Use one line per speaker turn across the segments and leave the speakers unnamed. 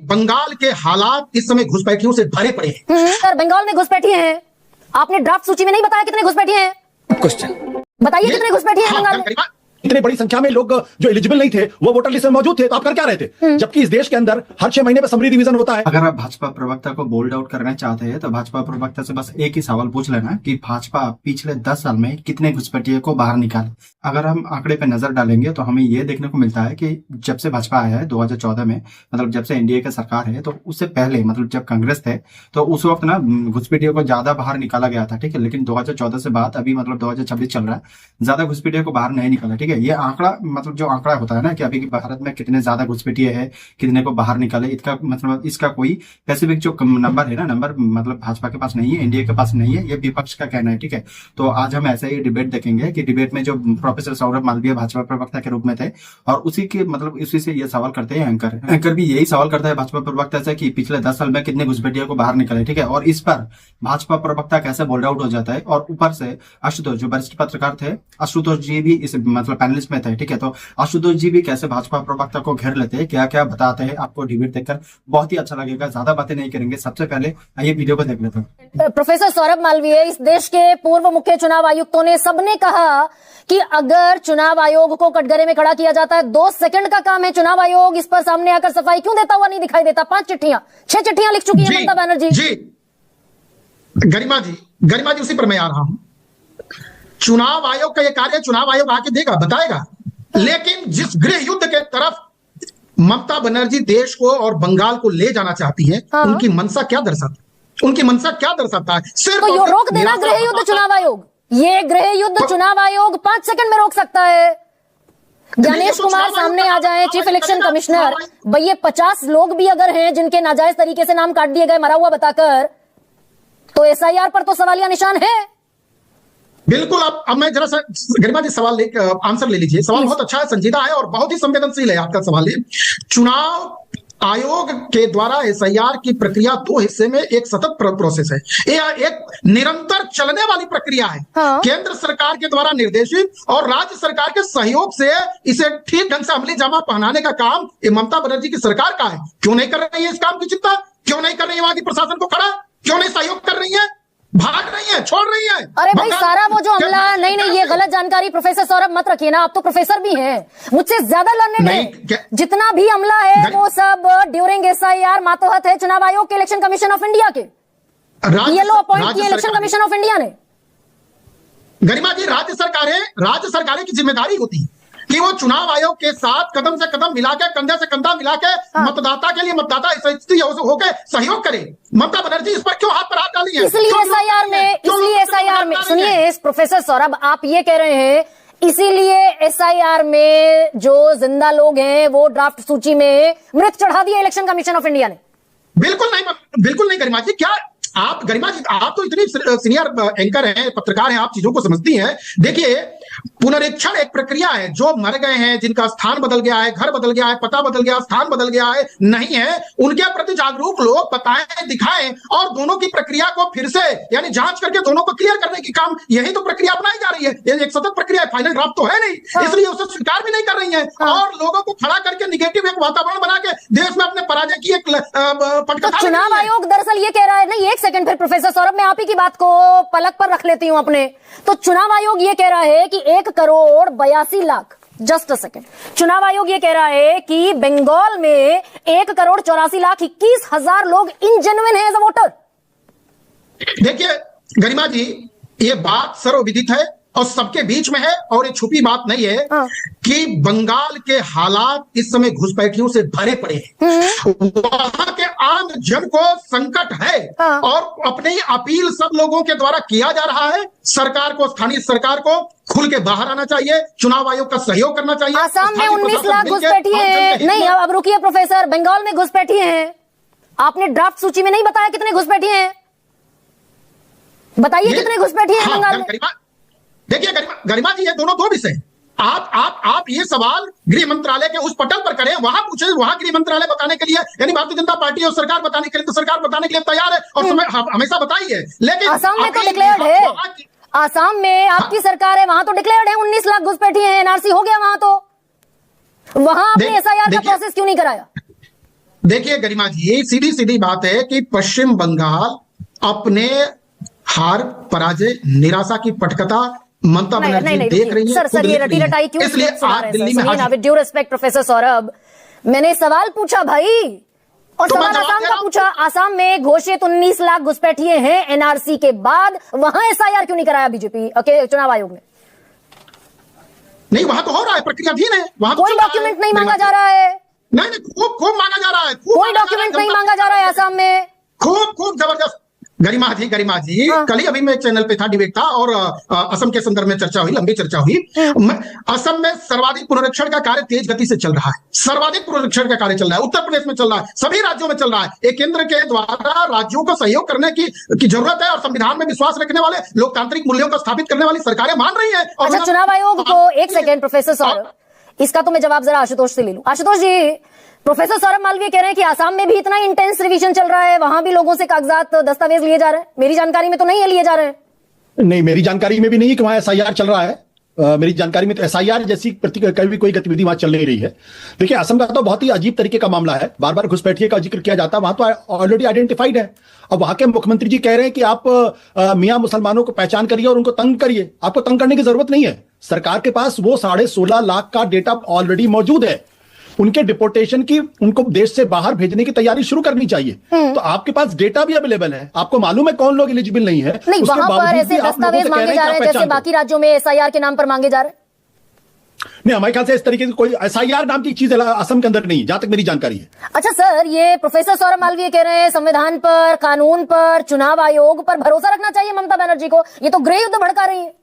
बंगाल के हालात इस समय घुसपैठियों से भरे पड़े हैं।
सर बंगाल में घुसपैठिए हैं, आपने ड्राफ्ट सूची में नहीं बताया कितने घुसपैठिए हैं।
क्वेश्चन
बताइए कितने घुसपैठिए हैं बंगाल में।
इतने बड़ी संख्या में लोग जो एलिजिबल नहीं थे वो वोटर लिस्ट में मौजूद थे, तो आप कर क्या रहे थे? जबकि इस देश के अंदर हर 6 महीने में समरी रिवीजन होता है।
अगर आप भाजपा प्रवक्ता को बोल्ड आउट करना चाहते हैं तो भाजपा प्रवक्ता से बस एक ही सवाल पूछ लेना कि भाजपा पिछले 10 साल में कितने घुसपैठिए को बाहर निकाले। अगर हम आंकड़े पे नजर डालेंगे तो हमें ये देखने को मिलता है कि जब से भाजपा आया है 2014 में, मतलब जब से एनडीए की सरकार है, तो उससे पहले मतलब जब कांग्रेस थे तो उस वक्त ना घुसपैठियों को ज्यादा बाहर निकाला गया था, ठीक है। लेकिन 2014 से बाद अभी मतलब 2026 चल रहा है, ज्यादा घुसपैठियों को बाहर नहीं निकाला, ठीक है। ये आंकड़ा मतलब जो आंकड़ा होता है ना कि अभी भारत में कितने ज्यादा घुसपैठिए है, कितने को बाहर निकाले, इसका मतलब इसका कोई स्पेसिफिक जो नंबर है ना, नंबर मतलब भाजपा के पास नहीं है, एनडीए के पास नहीं है, ये विपक्ष का कहना है, ठीक है। तो आज हम ऐसे ही डिबेट देखेंगे कि डिबेट में जो प्रोफेसर सौरभ मालवीय भाजपा प्रवक्ता के रूप में थे और उसी के मतलब उसी से ये सवाल करते हैं एंकर भी यही सवाल करता है भाजपा प्रवक्ता से कि पिछले 10 साल में कितने घुसपैठियों को बाहर निकाले, ठीक है। और इस पर भाजपा प्रवक्ता कैसे बोल्ड आउट हो जाता है और ऊपर से आशुतोष जो वरिष्ठ पत्रकार थे, आशुतोष जी भी इस मतलब पैनलिस्ट में थे, ठीक है। तो आशुतोष जी भी कैसे भाजपा प्रवक्ता को घेर लेते हैं, क्या क्या बताते हैं, आपको डिबेट देखकर बहुत ही अच्छा लगेगा। ज्यादा बातें नहीं करेंगे, सबसे पहले आइए वीडियो को देख लेते हैं।
प्रोफेसर सौरभ मालवीय, इस देश के पूर्व मुख्य चुनाव आयुक्तों ने सबने कहा कि अगर चुनाव आयोग को कटघरे में खड़ा किया जाता है 2 सेकंड का काम है, चुनाव आयोग इस पर सामने आकर सफाई क्यों देता हुआ नहीं दिखाई देता। 5 चिट्ठियां 6 चिट्ठियां लिख चुकी है ममता बनर्जी
जी। गरिमा जी उसी पर मैं आ रहा हूं। चुनाव आयोग का यह कार्य चुनाव आयोग आके देगा, बताएगा, लेकिन जिस गृह युद्ध के तरफ ममता बनर्जी देश को और बंगाल को ले जाना चाहती है, उनकी मनसा क्या दर्शाता है? सिर्फ
तो ये रोक देना गृह युद्ध चुनाव आयोग, ये गृह युद्ध चुनाव आयोग 5 सेकंड में रोक सकता है। ज्ञानेश कुमार सामने आ जाए, चीफ इलेक्शन कमिश्नर, भैया 50 लोग भी अगर हैं जिनके नाजायज तरीके से नाम काट दिए गए मरा हुआ बताकर, तो एसआईआर पर तो सवालिया निशान है।
बिल्कुल। अब मैं जरा सा गरिमा जी सवाल आंसर ले लीजिए। सवाल बहुत अच्छा है, संजीदा है और बहुत ही संवेदनशील है आपका सवाल। चुनाव आयोग के द्वारा एसआईआर की प्रक्रिया 2 हिस्से में एक सतत प्रोसेस है, यह एक निरंतर चलने वाली प्रक्रिया है। केंद्र सरकार के द्वारा निर्देशित और राज्य सरकार के सहयोग से इसे ठीक ढंग से अमली जामा पहनाने का काम ये ममता बनर्जी की सरकार का है। क्यों नहीं कर रही है इस काम की चिंता? क्यों नहीं कर रही है वहां की प्रशासन को खड़ा? क्यों नहीं सहयोग कर रही है? भाग रही है, छोड़ रही है।
अरे भाई सारा वो जो हमला, नहीं ये गलत जानकारी प्रोफेसर सौरभ मत रखिए ना, आप तो प्रोफेसर भी हैं, मुझसे ज्यादा लर्नेड है। जितना भी हमला है वो सब ड्यूरिंग एसआईआर मातोहत है चुनाव आयोग के, इलेक्शन कमीशन ऑफ इंडिया के, ये लो अपॉइंट किया इलेक्शन कमीशन ऑफ इंडिया ने।
गरिमा जी, राज्य सरकारें की जिम्मेदारी होती है कि वो चुनाव आयोग के साथ कदम से कदम मिला के, कंधे से कंधा मिला के मतदाता के लिए मतदाता होकर सहयोग करे। ममता बनर्जी इस पर क्यों हाथ पर हाथ डाली है?
इसलिए एसआईआर में सुनिए प्रोफेसर सौरभ, आप ये कह रहे हैं इसीलिए एसआईआर में जो जिंदा लोग हैं वो ड्राफ्ट सूची में मृत चढ़ा दिया इलेक्शन कमीशन ऑफ इंडिया ने।
बिल्कुल नहीं गरिमा जी। क्या आप, गरिमा जी आप तो इतनी सीनियर एंकर हैं, पत्रकार हैं, आप चीजों को समझती हैं। देखिए, पुनरीक्षण एक प्रक्रिया है। जो मर गए हैं, जिनका स्थान बदल गया है, घर बदल गया है, पता बदल गया, स्थान बदल गया है, नहीं है, उनके प्रति जागरूक लोग बताएं, दिखाएं और दोनों की प्रक्रिया को फिर से यानी जांच करके दोनों को क्लियर करने की काम, यही तो प्रक्रिया अपनाई जा रही है। ये एक सतत प्रक्रिया है, फाइनल ड्राफ्ट तो है नहीं, इसलिए उसे स्वीकार भी नहीं कर रही है और लोगों को खड़ा करके निगेटिव एक वातावरण बना के देश में अपने पराजय की एक पटकथा।
चुनाव आयोग दरअसल ये कह रहा है, नहीं एक सेकंड फिर प्रोफेसर सौरभ, मैं आप ही की बात को पलक पर रख लेती हूं अपने। तो चुनाव आयोग ये कह रहा है कि 1,82,00,000, जस्ट अ सेकंड, चुनाव आयोग ये कह रहा है कि बंगाल में 1,84,21,000 लोग इनजेन्युइन है एज अ वोटर।
देखिए गरिमा जी, ये बात सर्वविदित है और सबके बीच में है और ये छुपी बात नहीं है कि बंगाल के हालात इस समय घुसपैठियों से भरे पड़े हैं। वहां के आम जन को संकट है और अपनी अपील सब लोगों के द्वारा किया जा रहा है। सरकार को, स्थानीय सरकार को खुल के बाहर आना चाहिए, चुनाव आयोग का सहयोग करना चाहिए।
आसाम में 19 लाख घुसपैठिए हैं। नहीं, अब रुकिए प्रोफेसर, बंगाल में घुसपैठिए हैं, आपने ड्राफ्ट सूची में नहीं बताया कितने घुसपैठिए हैं, बताइए कितने घुसपैठिए हैं बंगाल में।
देखिए गरिमा जी, ये दोनों 2 विषय। आप ये सवाल गृह मंत्रालय के उस पटल पर करें, वहां पूछे, वहां गृह मंत्रालय बताने के लिए यानी भारतीय जनता पार्टी और सरकार बताने के लिए, तो सरकार बताने के लिए तैयार है और समय हमेशा बताई है। लेकिन
आसाम में तो डिक्लेयर्ड है, आसाम में आपकी सरकार है, वहां तो डिक्लेयर्ड है 19 लाख घुसपैठिए हैं, एनआरसी हो गया वहां, तो वहां आपने एसआईआर का प्रोसेस क्यों नहीं कराया?
देखिए गरिमा जी, ये सीधी सीधी बात है कि पश्चिम बंगाल अपने हार, पराजय, निराशा की पटकथा ममता बनर्जी देख रही है।
सर ये रटी रटाई क्यों
इसलिए आज दिल्ली में
with due respect professor Saurabh, मैंने सवाल पूछा भाई, और
तो
सवाल आसाम का पूछा। आसाम में घोषित 19 लाख घुसपैठिए हैं एनआरसी के बाद, वहां एसआईआर क्यों नहीं कराया बीजेपी के चुनाव आयोग ने?
नहीं, वहां तो हो रहा है, प्रक्रियाधीन है, वहां
कोई डॉक्यूमेंट नहीं मांगा जा रहा है।
नहीं, खूब मांगा जा रहा है,
कोई डॉक्यूमेंट नहीं मांगा जा रहा है आसाम में,
खूब जबरदस्त। गरिमा जी
हाँ।
कल ही अभी मैं एक चैनल पे था, डिबेट था, और असम के संदर्भ में चर्चा हुई, लंबी चर्चा हुई। असम में सर्वाधिक पुनरीक्षण का कार्य तेज गति से चल रहा है, सर्वाधिक पुनरीक्षण का कार्य चल रहा है, उत्तर प्रदेश में चल रहा है, सभी राज्यों में चल रहा है। एक केंद्र के द्वारा राज्यों को सहयोग करने की जरूरत है, और संविधान में विश्वास रखने वाले, लोकतांत्रिक मूल्यों को स्थापित करने वाली सरकारें मान रही है।
अच्छा, चुनाव आयोग को एक सेकेंड प्रोफेसर सौरभ, इसका तो मैं जवाब जरा आशुतोष से ले लूं। आशुतोष जी, प्रोफेसर सौरभ मालवीय कह रहे हैं कि आसाम में भी इतना इंटेंस रिवीजन चल रहा है, वहां भी लोगों से कागजात, दस्तावेज लिए जा रहे हैं। मेरी जानकारी में तो नहीं है लिए जा रहे हैं।
नहीं, मेरी जानकारी में भी नहीं है कि वहां एसआईआर चल रहा है। मेरी जानकारी में तो एसआईआर जैसी कभी कोई गतिविधि वहां चल नहीं रही है। देखिए, असम का तो बहुत ही अजीब तरीके का मामला है, बार बार घुसपैठिए का जिक्र किया जाता है, वहां तो ऑलरेडी आइडेंटिफाइड है। अब वहां के मुख्यमंत्री जी कह रहे हैं कि आप मियां मुसलमानों को पहचान करिए और उनको तंग करिए। आपको तंग करने की जरूरत नहीं है, सरकार के पास वो 16.5 लाख का डेटा ऑलरेडी मौजूद है। उनके डिपोर्टेशन की, उनको देश से बाहर भेजने की तैयारी शुरू करनी चाहिए। तो आपके पास डेटा भी अवेलेबल है, आपको मालूम है कौन लोग एलिजिबल नहीं है।
नहीं, वहां पर ऐसे दस्तावेज मांगे जा रहे हैं जैसे बाकी राज्यों में एसआईआर के नाम पर मांगे जा रहे हैं।
नहीं, हमारे ख्याल से इस तरीके की कोई एसआईआर नाम की चीज असम के अंदर नहीं, जहां तक मेरी जानकारी है।
अच्छा सर, ये प्रोफेसर सौरभ मालवीय कह रहे हैं संविधान पर, कानून पर, चुनाव आयोग पर भरोसा रखना चाहिए ममता बनर्जी को, ये तो गृह युद्ध भड़का रही है।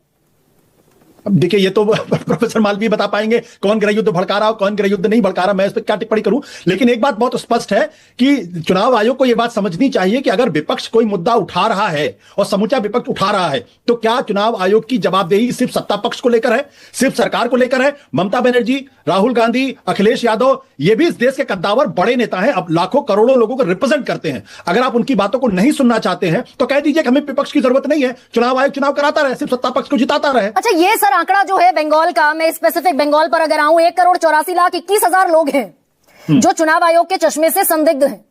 अब देखिए, ये तो प्रोफेसर मालवीय बता पाएंगे कौन गृह युद्ध भड़का रहा, कौन गृह युद्ध नहीं भड़का रहा, मैं इस पर क्या टिप्पणी करूं। लेकिन एक बात बहुत स्पष्ट है कि चुनाव आयोग को यह बात समझनी चाहिए कि अगर विपक्ष कोई मुद्दा उठा रहा है और समूचा विपक्ष उठा रहा है, तो क्या चुनाव आयोग की जवाबदेही सिर्फ सत्ता पक्ष को लेकर है, सिर्फ सरकार को लेकर है? ममता बनर्जी, राहुल गांधी, अखिलेश यादव, ये भी इस देश के कद्दावर बड़े नेता हैं, अब लाखों करोड़ों लोगों को रिप्रेजेंट करते हैं। अगर आप उनकी बातों को नहीं सुनना चाहते हैं तो कह दीजिए कि हमें विपक्ष की जरूरत नहीं है, चुनाव आयोग चुनाव कराता रहे, सिर्फ सत्ता पक्ष को जिताता रहे।
अच्छा, ये सर आंकड़ा जो है बंगाल का, मैं स्पेसिफिक बंगाल पर अगर आऊं, 1,84,21,000 लोग हैं जो चुनाव आयोग के चश्मे से संदिग्ध हैं,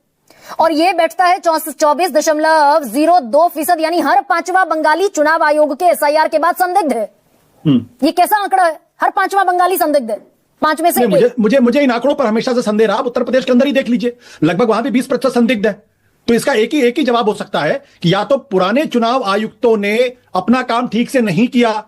और ये बैठता है 24.02%, यानी हर 5वां बंगाली चुनाव आयोग के एसआईआर के बाद संदिग्ध है। ये कैसा आंकड़ा है? हर 5वां बंगाली संदिग्ध है, 5 में से
मुझे इन आंकड़ों पर हमेशा से संदेह रहा। उत्तर प्रदेश के अंदर ही देख लीजिए, लगभग वहां भी 20% संदिग्ध है। तो इसका एक ही जवाब हो सकता है कि या तो पुराने चुनाव आयुक्तों ने अपना काम ठीक से नहीं किया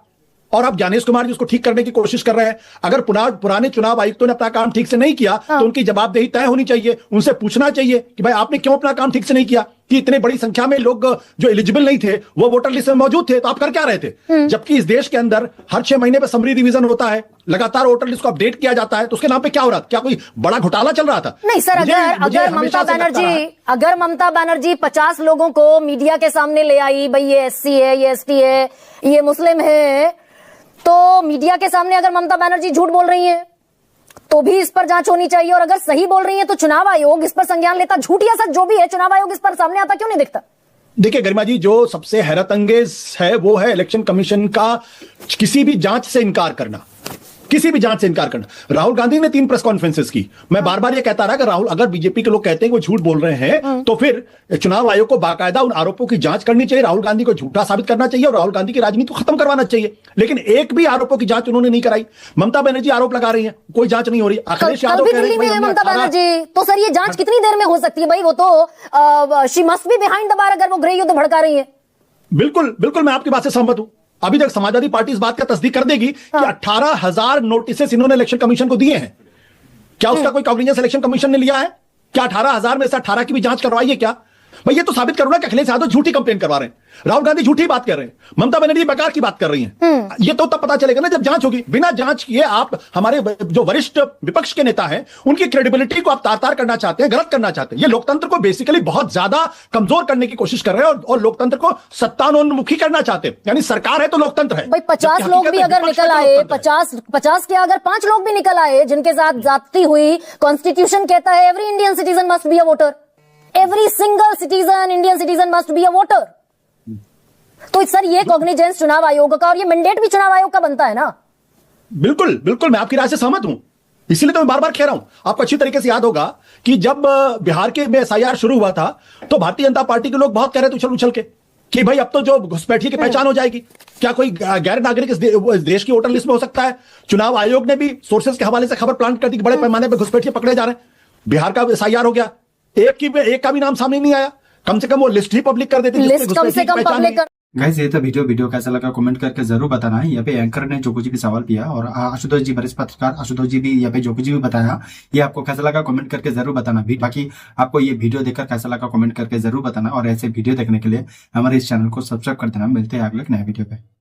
और अब ज्ञानेश कुमार जी उसको ठीक करने की कोशिश कर रहे हैं। अगर पुराने चुनाव आयुक्तों ने अपना काम ठीक से नहीं किया तो उनकी जवाबदेही तय होनी चाहिए, उनसे पूछना चाहिए कि भाई आपने क्यों अपना काम ठीक से नहीं किया, कि इतने बड़ी संख्या में लोग जो एलिजिबल नहीं थे वो वोटर लिस्ट में मौजूद थे, तो आप कर क्या रहे थे? जबकि इस देश के अंदर हर 6 महीने पर समरी रिवीजन होता है, लगातार वोटर लिस्ट को अपडेट किया जाता है, तो उसके नाम पे क्या हो रहा था? क्या कोई बड़ा घोटाला चल रहा था?
नहीं सर, अगर ममता बनर्जी 50 लोगों को मीडिया के सामने ले आई, भाई ये एससी है, ये एसटी है, ये मुस्लिम है, तो मीडिया के सामने अगर ममता बनर्जी झूठ बोल रही हैं तो भी इस पर जांच होनी चाहिए, और अगर सही बोल रही हैं तो चुनाव आयोग इस पर संज्ञान लेता। झूठ या सच जो भी है, चुनाव आयोग इस पर सामने आता क्यों नहीं दिखता?
देखिए गरिमा जी, जो सबसे हैरत अंगेज है वो है इलेक्शन कमीशन का किसी भी जांच से इनकार करना, किसी भी जांच से इनकार करना। राहुल गांधी ने 3 प्रेस कॉन्फ्रेंसेस की। मैं बार बार ये कहता रहा कि राहुल, अगर बीजेपी के लोग कहते हैं कि वो झूठ बोल रहे हैं तो फिर चुनाव आयोग को बाकायदा उन आरोपों की जांच करनी चाहिए, राहुल गांधी को झूठा साबित करना चाहिए और राहुल गांधी की राजनीति को खत्म करवाना चाहिए। लेकिन एक भी आरोपों की जांच उन्होंने नहीं कराई। ममता बनर्जी आरोप लगा रही है, कोई जांच नहीं हो रही। अखिलेश यादव कह रहे हैं
ममता बनर्जी, तो सर ये जांच कितनी देर में हो सकती है भाई? वो तो she must be behind the bar अगर वो गृह युद्ध भड़का रही है।
बिल्कुल बिल्कुल, मैं आपकी बात से सहमत हूं। अभी तक समाजवादी पार्टी इस बात का तस्दीक कर देगी कि 18,000 नोटिसेस इन्होंने इलेक्शन कमीशन को दिए हैं। क्या उसका कोई कॉग्निजेंस इलेक्शन कमीशन ने लिया है? क्या 18,000 में से 18 की भी जांच करवाई है क्या? भाई ये तो साबित करो ना कि अखिलेश यादव झूठी कंप्लेन करवा रहे हैं, राहुल गांधी झूठी बात कर रहे हैं, ममता बनर्जी बेकार की बात कर रही हैं। ये तो तब पता चलेगा ना जब जांच होगी। बिना जांच किए आप हमारे जो वरिष्ठ विपक्ष के नेता हैं उनकी क्रेडिबिलिटी को आप तार-तार करना चाहते हैं, गलत करना चाहते हैं। ये लोकतंत्र को बेसिकली बहुत ज्यादा कमजोर करने की कोशिश कर रहे हैं और लोकतंत्र को सत्तान्मुखी करना चाहते हैं। यानी सरकार है तो लोकतंत्र है।
भाई 50 लोग भी अगर निकल आए, 50 के अगर 5 लोग भी निकल आए जिनके साथ जाती हुई, कॉन्स्टिट्यूशन कहता है every Indian citizen must be a voter, every single citizen, Indian citizen must be a voter. तो सर ये कॉग्निजेंस चुनाव आयोग का और ये मैंडेट भी चुनाव आयोग का बनता है ना?
बिल्कुल बिल्कुल, मैं आपकी राय से सहमत हूं। इसीलिए तो मैं बार बार कह रहा हूं, आपको अच्छी तरीके से याद होगा कि जब बिहार के में एसआईआर शुरू हुआ था तो भारतीय जनता पार्टी के लोग बहुत कह रहे थे उछल उछल के कि भाई अब तो जो घुसपैठिए की पहचान हो जाएगी, क्या कोई गैर नागरिक इस देश की वोटर लिस्ट में हो सकता है। चुनाव आयोग ने भी सोर्सेस के हवाले से खबर प्लांट कर दी कि बड़े पैमाने पर घुसपैठिए पकड़े जा रहे हैं। बिहार का एसआईआर हो गया, एक का भी नाम सामने नहीं आया, कम से कम वो लिस्ट ही पब्लिक कर देती,
लिस्ट कम से कम पब्लिक कर।
गाइस ये तो वीडियो कैसा लगा कमेंट करके जरूर बताना है। यहाँ पे एंकर ने जो कुछ भी सवाल किया और आशुतोष जी वरिष्ठ पत्रकार आशुतोष जी भी यहाँ पे जो कुछ भी बताया, ये आपको कैसा लगा कमेंट करके जरूर बताना भी। बाकी आपको ये वीडियो देखकर कैसा लगा कमेंट करके जरूर बताना और ऐसे वीडियो देखने के लिए हमारे इस चैनल को सब्सक्राइब कर देना। मिलते हैं अगले नए वीडियो पे।